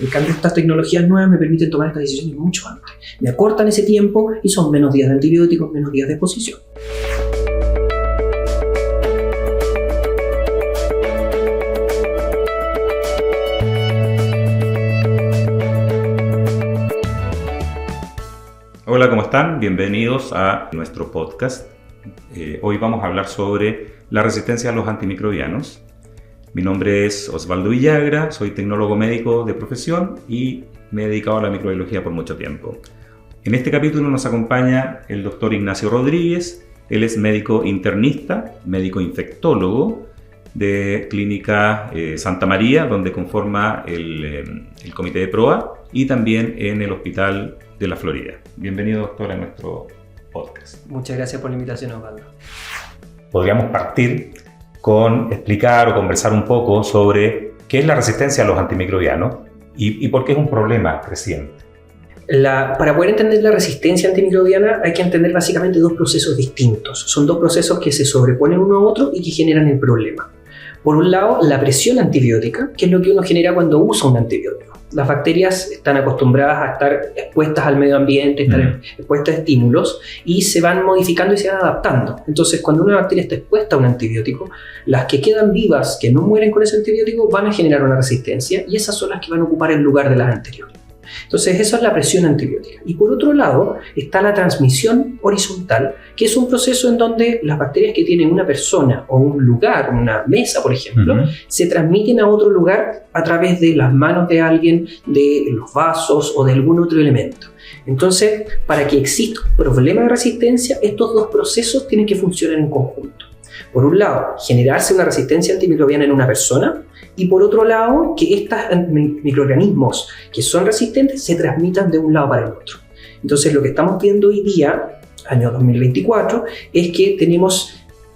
En cambio, estas tecnologías nuevas me permiten tomar estas decisiones mucho antes. Me acortan ese tiempo y son menos días de antibióticos, menos días de exposición. Hola, ¿cómo están? Bienvenidos a nuestro podcast. Hoy vamos a hablar sobre la resistencia a los antimicrobianos. Mi nombre es Osvaldo Villagra, soy tecnólogo médico de profesión y me he dedicado a la microbiología por mucho tiempo. En este capítulo nos acompaña el doctor Ignacio Rodríguez. Él es médico internista, médico infectólogo de Clínica Santa María, donde conforma el comité de PROA, y también en el Hospital de la Florida. Bienvenido, doctor, a nuestro podcast. Muchas gracias por la invitación, Osvaldo. Podríamos partir con explicar o conversar un poco sobre qué es la resistencia a los antimicrobianos y por qué es un problema creciente. Para poder entender la resistencia antimicrobiana hay que entender básicamente dos procesos distintos. Son dos procesos que se sobreponen uno a otro y que generan el problema. Por un lado, la presión antibiótica, que es lo que uno genera cuando usa un antibiótico. Las bacterias están acostumbradas a estar expuestas al medio ambiente, estar expuestas a estímulos y se van modificando y se van adaptando. Entonces, cuando una bacteria está expuesta a un antibiótico, las que quedan vivas, que no mueren con ese antibiótico, van a generar una resistencia y esas son las que van a ocupar el lugar de las anteriores. Entonces, esa es la presión antibiótica. Y por otro lado, está la transmisión horizontal, que es un proceso en donde las bacterias que tienen una persona o un lugar, una mesa, por ejemplo, se transmiten a otro lugar a través de las manos de alguien, de los vasos o de algún otro elemento. Entonces, para que exista un problema de resistencia, estos dos procesos tienen que funcionar en conjunto. Por un lado, generarse una resistencia antimicrobiana en una persona, y por otro lado, que estos microorganismos que son resistentes se transmitan de un lado para el otro. Entonces, lo que estamos viendo hoy día, año 2024, es que tenemos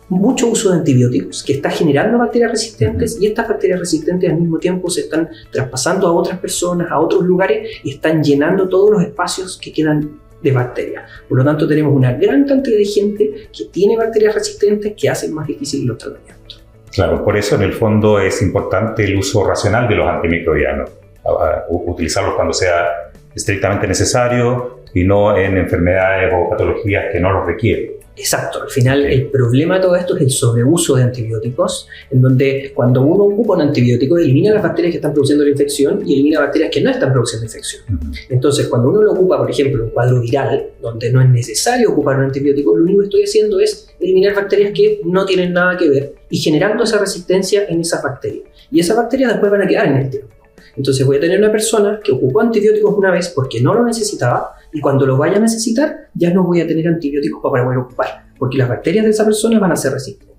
mucho uso de antibióticos que está generando bacterias resistentes y estas bacterias resistentes al mismo tiempo se están traspasando a otras personas, a otros lugares y están llenando todos los espacios que quedan de bacterias. Por lo tanto, tenemos una gran cantidad de gente que tiene bacterias resistentes que hacen más difíciles los tratamientos. Claro, por eso en el fondo es importante el uso racional de los antimicrobianos, utilizarlos cuando sea estrictamente necesario y no en enfermedades o patologías que no los requieren. Exacto, al final el problema de todo esto es el sobreuso de antibióticos, en donde cuando uno ocupa un antibiótico elimina las bacterias que están produciendo la infección y elimina bacterias que no están produciendo infección. Entonces, cuando uno lo ocupa, por ejemplo, en un cuadro viral, donde no es necesario ocupar un antibiótico, lo único que estoy haciendo es eliminar bacterias que no tienen nada que ver y generando esa resistencia en esas bacterias. Y esas bacterias después van a quedar en el tiempo. Entonces voy a tener una persona que ocupó antibióticos una vez porque no lo necesitaba y cuando lo vaya a necesitar ya no voy a tener antibióticos para poder ocupar porque las bacterias de esa persona van a ser resistentes.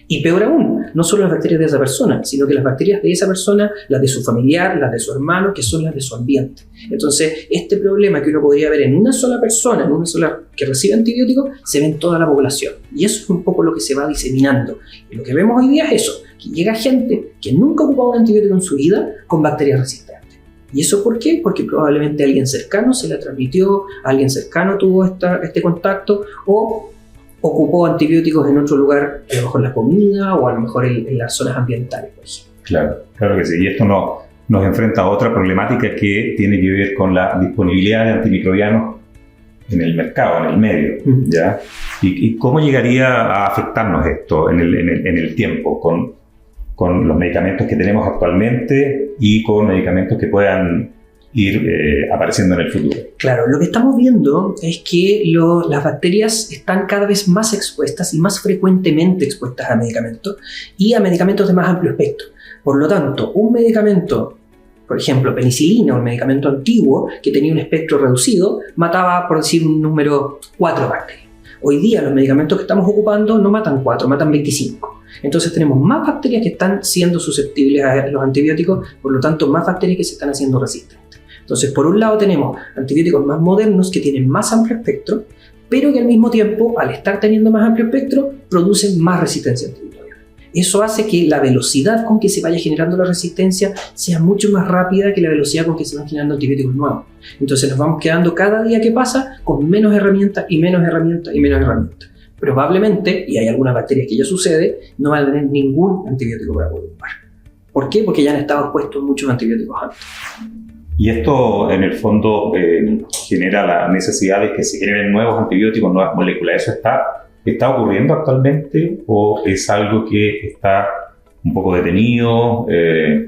Y peor aún, no solo las bacterias de esa persona, sino que las bacterias de esa persona, las de su familiar, las de su hermano, que son las de su ambiente. Entonces, este problema que uno podría ver en una sola persona, en una sola que recibe antibióticos, se ve en toda la población. Y eso es un poco lo que se va diseminando. Y lo que vemos hoy día es eso, que llega gente que nunca ha ocupado un antibiótico en su vida con bacterias resistentes. ¿Y eso por qué? Porque probablemente alguien cercano se la transmitió, alguien cercano tuvo este contacto o ocupó antibióticos en otro lugar, a lo mejor en la comida o a lo mejor en las zonas ambientales, por ejemplo. Claro que sí. Y esto nos enfrenta a otra problemática que tiene que ver con la disponibilidad de antimicrobianos en el mercado, en el medio, ¿ya? ¿Y cómo llegaría a afectarnos esto en el tiempo con los medicamentos que tenemos actualmente y con medicamentos que puedan ir apareciendo en el futuro? Claro, lo que estamos viendo es que las bacterias están cada vez más expuestas y más frecuentemente expuestas a medicamentos y a medicamentos de más amplio espectro. Por lo tanto, un medicamento, por ejemplo, penicilina, un medicamento antiguo que tenía un espectro reducido, mataba, por decir un número, 4 bacterias. Hoy día los medicamentos que estamos ocupando no matan 4, matan 25. Entonces tenemos más bacterias que están siendo susceptibles a los antibióticos, por lo tanto más bacterias que se están haciendo resistentes. Entonces, por un lado tenemos antibióticos más modernos que tienen más amplio espectro, pero que al mismo tiempo, al estar teniendo más amplio espectro, producen más resistencia antimicrobiana. Eso hace que la velocidad con que se vaya generando la resistencia sea mucho más rápida que la velocidad con que se van generando antibióticos nuevos. Entonces nos vamos quedando cada día que pasa con menos herramientas y menos herramientas y menos herramientas. Probablemente, y hay algunas bacterias que ya sucede, no van a tener ningún antibiótico para poder ocupar. ¿Por qué? Porque ya han estado expuestos muchos antibióticos antes. Y esto, en el fondo, genera la necesidad de que se generen nuevos antibióticos, nuevas moléculas. ¿Eso está ocurriendo actualmente o es algo que está un poco detenido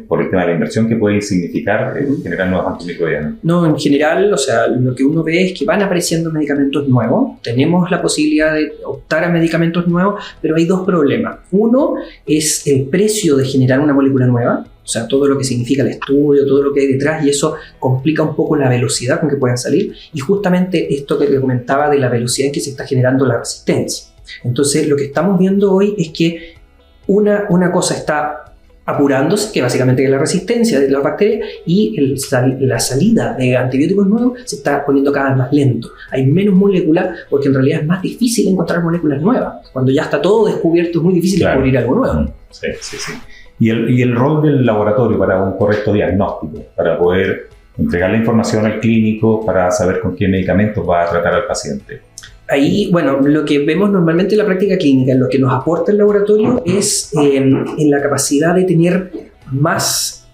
por el tema de la inversión que puede significar generar nuevos antimicrobianos? No, en general, o sea, lo que uno ve es que van apareciendo medicamentos nuevos. Tenemos la posibilidad de optar a medicamentos nuevos, pero hay dos problemas. Uno es el precio de generar una molécula nueva, o sea, todo lo que significa el estudio, todo lo que hay detrás, y eso complica un poco la velocidad con que puedan salir. Y justamente esto que le comentaba de la velocidad en que se está generando la resistencia. Entonces, lo que estamos viendo hoy es que una cosa está apurándose, que básicamente es la resistencia de las bacterias, y la salida de antibióticos nuevos se está poniendo cada vez más lento. Hay menos moléculas porque en realidad es más difícil encontrar moléculas nuevas. Cuando ya está todo descubierto es muy difícil descubrir algo nuevo. Sí. ¿Y el rol del laboratorio para un correcto diagnóstico, para poder entregar la información al clínico, para saber con qué medicamentos va a tratar al paciente? Ahí, bueno, lo que vemos normalmente en la práctica clínica, lo que nos aporta el laboratorio es en la capacidad de tener más,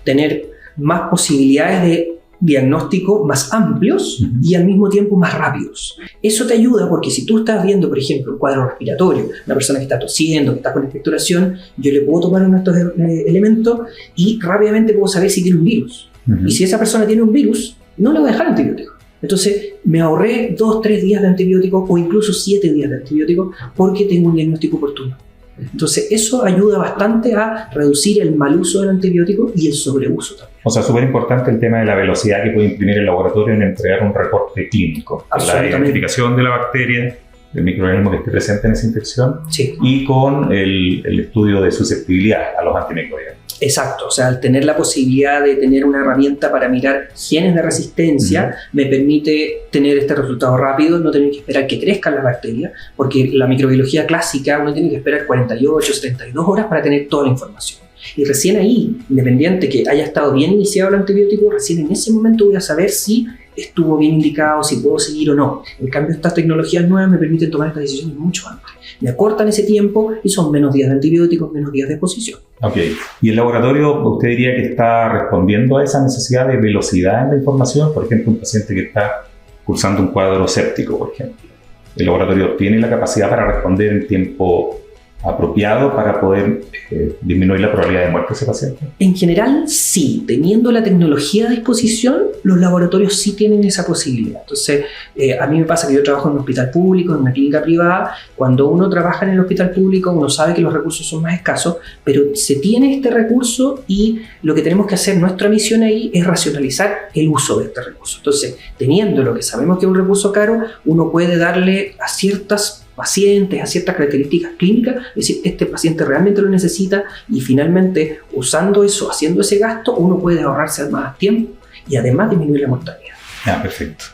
tener más posibilidades de diagnóstico más amplios y al mismo tiempo más rápidos. Eso te ayuda porque si tú estás viendo, por ejemplo, un cuadro respiratorio, una persona que está tosiendo, que está con expectoración, yo le puedo tomar uno de estos elementos y rápidamente puedo saber si tiene un virus. Y si esa persona tiene un virus, no le voy a dejar antibiótico. Entonces me ahorré 2-3 días de antibióticos o incluso 7 días de antibióticos porque tengo un diagnóstico oportuno. Entonces eso ayuda bastante a reducir el mal uso del antibiótico y el sobreuso también. O sea, súper importante el tema de la velocidad que puede imprimir el laboratorio en entregar un reporte clínico. La identificación de la bacteria, del microorganismo que esté presente en esa infección, y con el estudio de susceptibilidad a los antimicrobianos. Exacto, o sea, al tener la posibilidad de tener una herramienta para mirar genes de resistencia, me permite tener este resultado rápido, no tener que esperar que crezcan las bacterias, porque la microbiología clásica uno tiene que esperar 48, 72 horas para tener toda la información. Y recién ahí, independiente que haya estado bien iniciado el antibiótico, recién en ese momento voy a saber si estuvo bien indicado, si puedo seguir o no. En cambio, estas tecnologías nuevas me permiten tomar estas decisiones mucho antes. Me acortan ese tiempo y son menos días de antibióticos, menos días de exposición. Ok. ¿Y el laboratorio, usted diría que está respondiendo a esa necesidad de velocidad en la información? Por ejemplo, un paciente que está cursando un cuadro séptico, por ejemplo. ¿El laboratorio tiene la capacidad para responder en tiempo apropiado para poder disminuir la probabilidad de muerte de ese paciente? En general, sí. Teniendo la tecnología a disposición, los laboratorios sí tienen esa posibilidad. Entonces, a mí me pasa que yo trabajo en un hospital público, en una clínica privada. Cuando uno trabaja en el hospital público, uno sabe que los recursos son más escasos, pero se tiene este recurso y lo que tenemos que hacer, nuestra misión ahí, es racionalizar el uso de este recurso. Entonces, teniendo lo que sabemos que es un recurso caro, uno puede darle a ciertas pacientes, a ciertas características clínicas, es decir, este paciente realmente lo necesita, y finalmente, usando eso, haciendo ese gasto, uno puede ahorrarse más tiempo y además disminuir la mortalidad. Perfecto.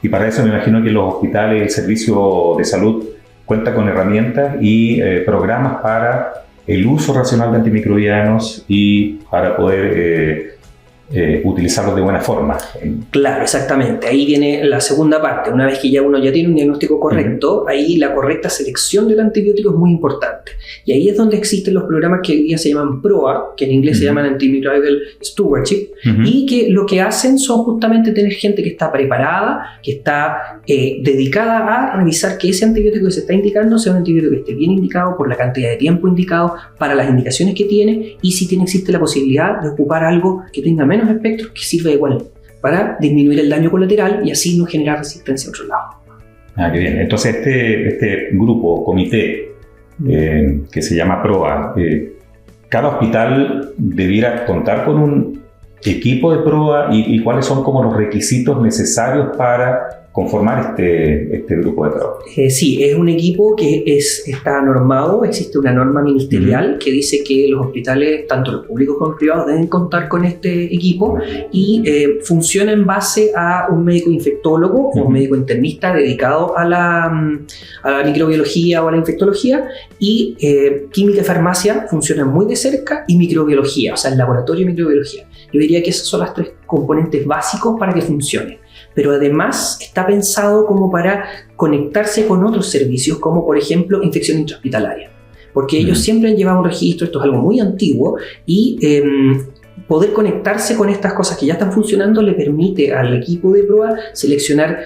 Y para eso me imagino que los hospitales, el servicio de salud, cuenta con herramientas y programas para el uso racional de antimicrobianos y para poder utilizarlos de buena forma. Claro, exactamente. Ahí viene la segunda parte. Una vez que ya uno ya tiene un diagnóstico correcto, ahí la correcta selección del antibiótico es muy importante. Y ahí es donde existen los programas que hoy día se llaman PROA, que en inglés se llaman Antimicrobial Stewardship, y que lo que hacen son justamente tener gente que está preparada, que está dedicada a revisar que ese antibiótico que se está indicando sea un antibiótico que esté bien indicado por la cantidad de tiempo indicado para las indicaciones que tiene, y si existe la posibilidad de ocupar algo que tenga menos espectros, que sirve igual para disminuir el daño colateral y así no generar resistencia a otro lado. Qué bien. Entonces este grupo, comité, que se llama PROA, cada hospital debiera contar con un equipo de PROA y cuáles son como los requisitos necesarios para conformar este grupo de trabajo. Sí, es un equipo que está normado, existe una norma ministerial que dice que los hospitales, tanto los públicos como los privados, deben contar con este equipo y funciona en base a un médico infectólogo o un médico internista dedicado a la microbiología o a la infectología, y química y farmacia funcionan muy de cerca, y microbiología, o sea, el laboratorio de microbiología. Yo diría que esos son los 3 componentes básicos para que funcione. Pero además está pensado como para conectarse con otros servicios, como por ejemplo infección intrahospitalaria. Porque ellos siempre han llevado un registro, esto es algo muy antiguo, y poder conectarse con estas cosas que ya están funcionando le permite al equipo de prueba seleccionar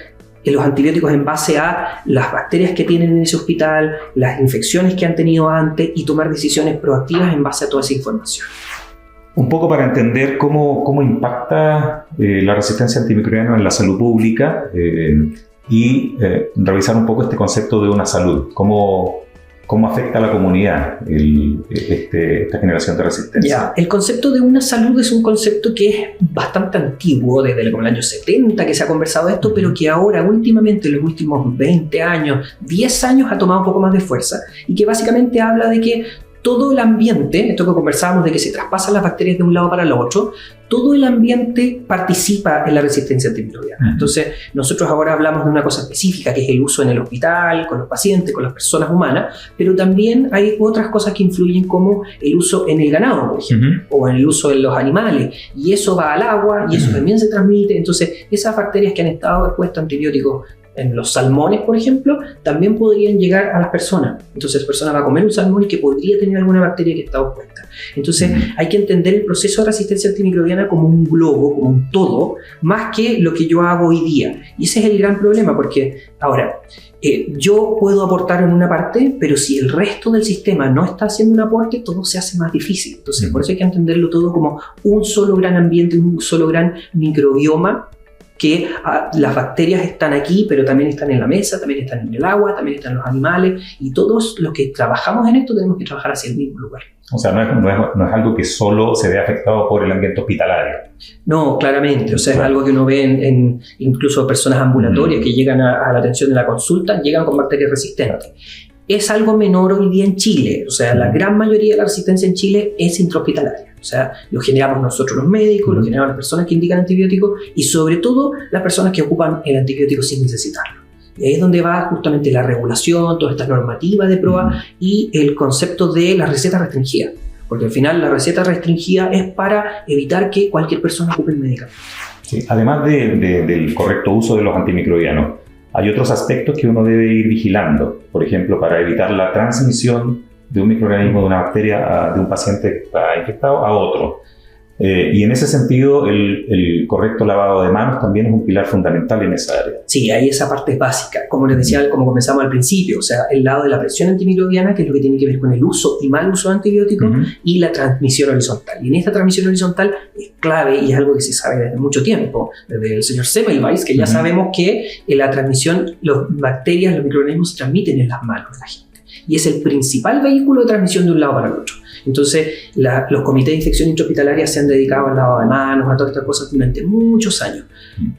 los antibióticos en base a las bacterias que tienen en ese hospital, las infecciones que han tenido antes y tomar decisiones proactivas en base a toda esa información. Un poco para entender cómo impacta la resistencia antimicrobiana en la salud pública y revisar un poco este concepto de una salud, cómo afecta a la comunidad esta generación de resistencia. El concepto de una salud es un concepto que es bastante antiguo, desde el año 70 que se ha conversado de esto, pero que ahora últimamente, en los últimos 20 años, 10 años ha tomado un poco más de fuerza y que básicamente habla de que todo el ambiente, esto que conversábamos de que se traspasan las bacterias de un lado para el otro, todo el ambiente participa en la resistencia antimicrobiana. Entonces, nosotros ahora hablamos de una cosa específica, que es el uso en el hospital, con los pacientes, con las personas humanas, pero también hay otras cosas que influyen, como el uso en el ganado, por ejemplo, o en el uso en los animales, y eso va al agua, y eso también se transmite. Entonces, esas bacterias que han estado expuestas a antibióticos en los salmones, por ejemplo, también podrían llegar a las personas. Entonces la persona va a comer un salmón y que podría tener alguna bacteria que está opuesta. Entonces hay que entender el proceso de resistencia antimicrobiana como un globo, como un todo, más que lo que yo hago hoy día. Y ese es el gran problema, porque ahora, yo puedo aportar en una parte, pero si el resto del sistema no está haciendo un aporte, todo se hace más difícil. Entonces por eso hay que entenderlo todo como un solo gran ambiente, un solo gran microbioma, que las bacterias están aquí, pero también están en la mesa, también están en el agua, también están en los animales, y todos los que trabajamos en esto tenemos que trabajar hacia el mismo lugar. O sea, no es algo que solo se ve afectado por el ambiente hospitalario. No, claramente. O sea, es algo que uno ve en incluso personas ambulatorias que llegan a la atención de la consulta, llegan con bacterias resistentes. Es algo menor hoy día en Chile. O sea, la gran mayoría de la resistencia en Chile es intrahospitalaria. O sea, lo generamos nosotros los médicos, lo generamos las personas que indican antibióticos y sobre todo las personas que ocupan el antibiótico sin necesitarlo. Y ahí es donde va justamente la regulación, todas estas normativas de prueba y el concepto de la receta restringida. Porque al final la receta restringida es para evitar que cualquier persona ocupe el medicamento. Sí, además del correcto uso de los antimicrobianos, hay otros aspectos que uno debe ir vigilando. Por ejemplo, para evitar la transmisión de un microorganismo, de una bacteria, de un paciente infectado a otro. Y en ese sentido, el correcto lavado de manos también es un pilar fundamental en esa área. Sí, ahí esa parte es básica. Como les decía, como comenzamos al principio, o sea, el lado de la presión antimicrobiana, que es lo que tiene que ver con el uso y mal uso de antibióticos, y la transmisión horizontal. Y en esta transmisión horizontal es clave y es algo que se sabe desde mucho tiempo, desde el señor Semmelweis, que ya sabemos que en la transmisión, las bacterias, los microorganismos se transmiten en las manos de la gente. Y es el principal vehículo de transmisión de un lado para el otro. Entonces, los comités de infección intrahospitalaria se han dedicado al lavado de manos, a todas estas cosas durante muchos años.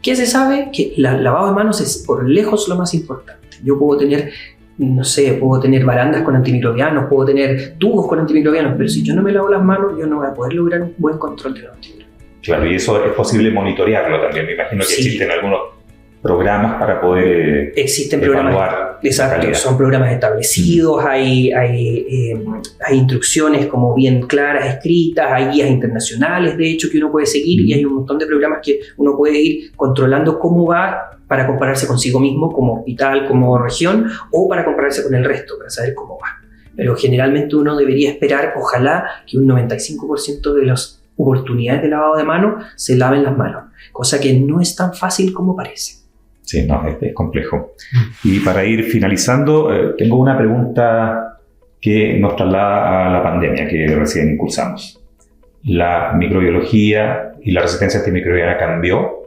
¿Qué se sabe? Que el lavado de manos es por lejos lo más importante. Yo puedo tener, no sé, puedo tener barandas con antimicrobianos, puedo tener tubos con antimicrobianos, pero si yo no me lavo las manos, yo no voy a poder lograr un buen control de los antimicrobianos. Claro, y eso es posible monitorearlo también. Me imagino que existen algunos programas para poder existen evaluar programas, exacto, son programas establecidos, hay instrucciones como bien claras, escritas, hay guías internacionales de hecho que uno puede seguir y hay un montón de programas que uno puede ir controlando cómo va para compararse consigo mismo como hospital, como región o para compararse con el resto, para saber cómo va. Pero generalmente uno debería esperar, ojalá, que un 95% de las oportunidades de lavado de manos se laven las manos, cosa que no es tan fácil como parece. Sí, no, es complejo. Y para ir finalizando, tengo una pregunta que nos traslada a la pandemia que recién cursamos. ¿La microbiología y la resistencia antimicrobiana cambió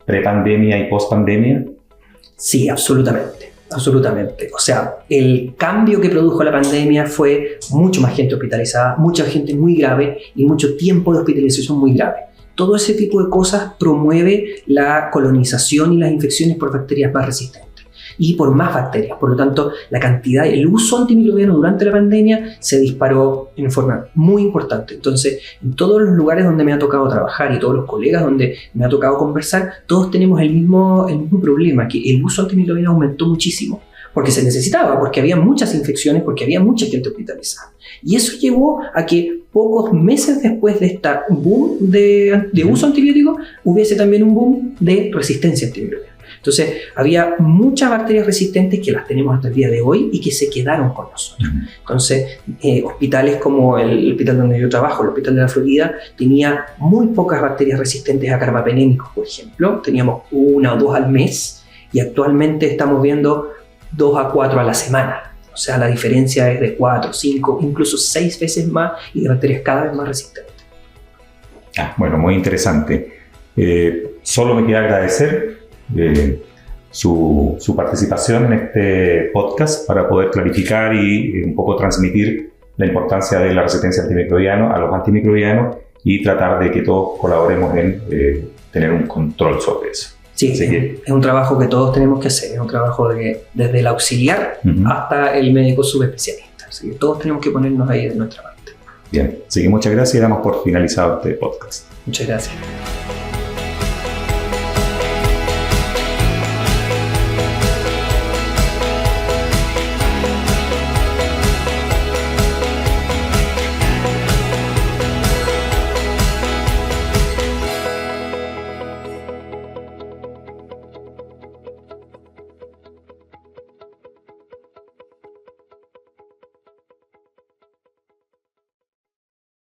pre-pandemia y post-pandemia? Sí, absolutamente. Absolutamente. O sea, el cambio que produjo la pandemia fue mucho más gente hospitalizada, mucha gente muy grave y mucho tiempo de hospitalización muy grave. Todo ese tipo de cosas promueve la colonización y las infecciones por bacterias más resistentes y por más bacterias. Por lo tanto, la cantidad, el uso antimicrobiano durante la pandemia se disparó en forma muy importante. Entonces, en todos los lugares donde me ha tocado trabajar y todos los colegas donde me ha tocado conversar, todos tenemos el mismo problema, que el uso antimicrobiano aumentó muchísimo. Porque se necesitaba, porque había muchas infecciones, porque había mucha gente hospitalizada. Y eso llevó a que pocos meses después de este boom de uso antibiótico, hubiese también un boom de resistencia antimicrobiana. Entonces, había muchas bacterias resistentes que las tenemos hasta el día de hoy y que se quedaron con nosotros. Entonces, hospitales como el hospital donde yo trabajo, el Hospital de la Florida, tenía muy pocas bacterias resistentes a carbapenémicos, por ejemplo. Teníamos 1 o 2 al mes y actualmente estamos viendo 2 a 4 a la semana. O sea, la diferencia es de 4, 5, incluso 6 veces más y de bacterias cada vez más resistentes. Bueno, muy interesante. Solo me queda agradecer su participación en este podcast para poder clarificar y un poco transmitir la importancia de la resistencia antimicrobiana a los antimicrobianos y tratar de que todos colaboremos en tener un control sobre eso. Sí, es un trabajo que todos tenemos que hacer, es un trabajo desde el auxiliar hasta el médico subespecialista. Así que todos tenemos que ponernos ahí de nuestra parte. Bien, así que muchas gracias y damos por finalizado este podcast. Muchas gracias.